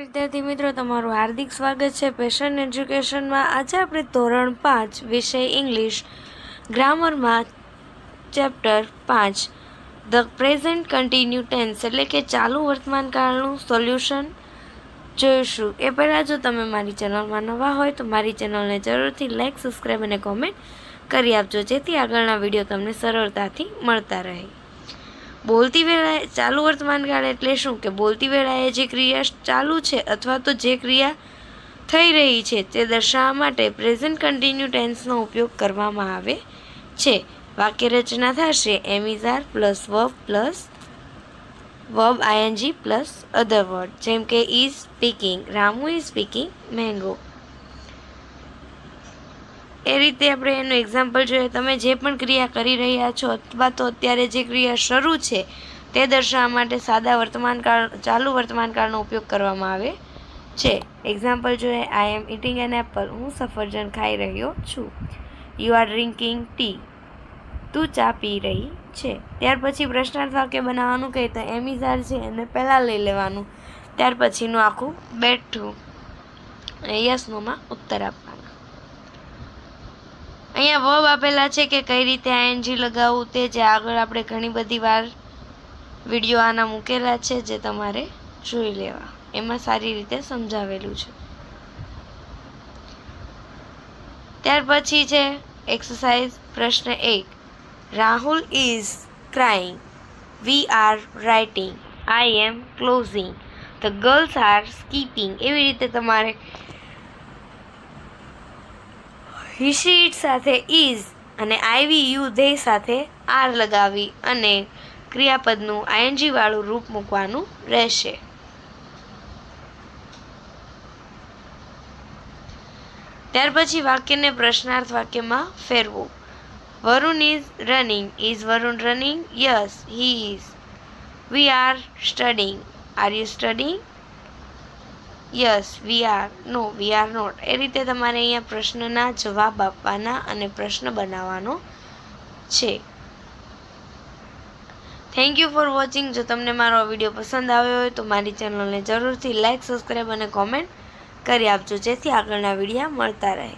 વિદ્યાર્થી મિત્રો, તમારું હાર્દિક સ્વાગત છે પેશન એજ્યુકેશનમાં। આજે આપણે ધોરણ 5 વિષય ઇંગ્લિશ ગ્રામરમાં chapter 5 the present continue tense એટલે કે ચાલુ વર્તમાનકાળનું સોલ્યુશન જોઈશું। એ પહેલાં જો તમે મારી ચેનલમાં નવા હોય તો મારી ચેનલને જરૂરથી લાઇક, સબસ્ક્રાઈબ અને કોમેન્ટ કરી આપજો, જેથી આગળના વિડીયો તમને સરળતાથી મળતા રહે। બોલતી વેળાએ ચાલુ વર્તમાનકાળ એટલે શું કે બોલતી વેળાએ જે ક્રિયા ચાલુ છે અથવા તો જે ક્રિયા થઈ રહી છે તે દર્શાવવા માટે પ્રેઝન્ટ કન્ટિન્યુ ટેન્સનો ઉપયોગ કરવામાં આવે છે। વાક્ય રચના થશે am is are plus verb ING plus other word, જેમ કે is speaking, Ramu is speaking mango. એ રીતે આપણે એનું એક્ઝામ્પલ જોઈએ। તમે જે પણ ક્રિયા કરી રહ્યા છો અથવા તો અત્યારે જે ક્રિયા શરૂ છે તે દર્શાવવા માટે સાદા વર્તમાનકાળ ચાલુ વર્તમાનકાળનો ઉપયોગ કરવામાં આવે છે। એક્ઝામ્પલ જોઈએ, આઈ એમ ઇટિંગ એન એપલ, હું સફરજન ખાઈ રહ્યો છું। યુ આર ડ્રિંકિંગ ટી, તું ચા પી રહી છે। ત્યાર પછી પ્રશ્નાર્થ વાક્ય બનાવવાનું કહે તો એમ ઇઝ આર છે એને પહેલાં લઈ લેવાનું, ત્યાર પછીનું આખું બેઠું અને યસ નોમાં ઉત્તર આપવાનો। અહીંયા વર્બ આપેલા છે કે કઈ રીતે આઈએનજી લગાવવું તે, જે આગળ આપણે ઘણી બધી વાર વિડીયો આના મૂકેલા છે જે તમારે જોઈ લેવા, એમાં સારી રીતે સમજાવેલું છે। ત્યાર પછી છે એક્સરસાઇઝ પ્રશ્ન 1, Rahul is crying, we are writing, I am closing, the girls are skipping. એવી રીતે તમારે હી શી ઇટ સાથે ઇઝ અને આઈવી યુ ધે સાથે આર લગાવી અને ક્રિયાપદનું આઈએનજી વાળું રૂપ મૂકવાનું રહેશે। ત્યાર પછી વાક્યને પ્રશ્નાર્થ વાક્યમાં ફેરવો। Varun is Varun running? Yes he is. We are studying, are you studying? Yes we are, no we are not. એ રીતે તમારે અહીંયા પ્રશ્નના જવાબ આપવાના અને પ્રશ્ન બનાવવાનો છે। Thank you for watching. જો તમને મારો આ વિડીયો પસંદ આવ્યો હોય તો મારી ચેનલને જરૂરથી લાઇક, સબસ્ક્રાઈબ અને કોમેન્ટ કરી આપજો, જેથી આગળના વિડીયો મળતા રહે।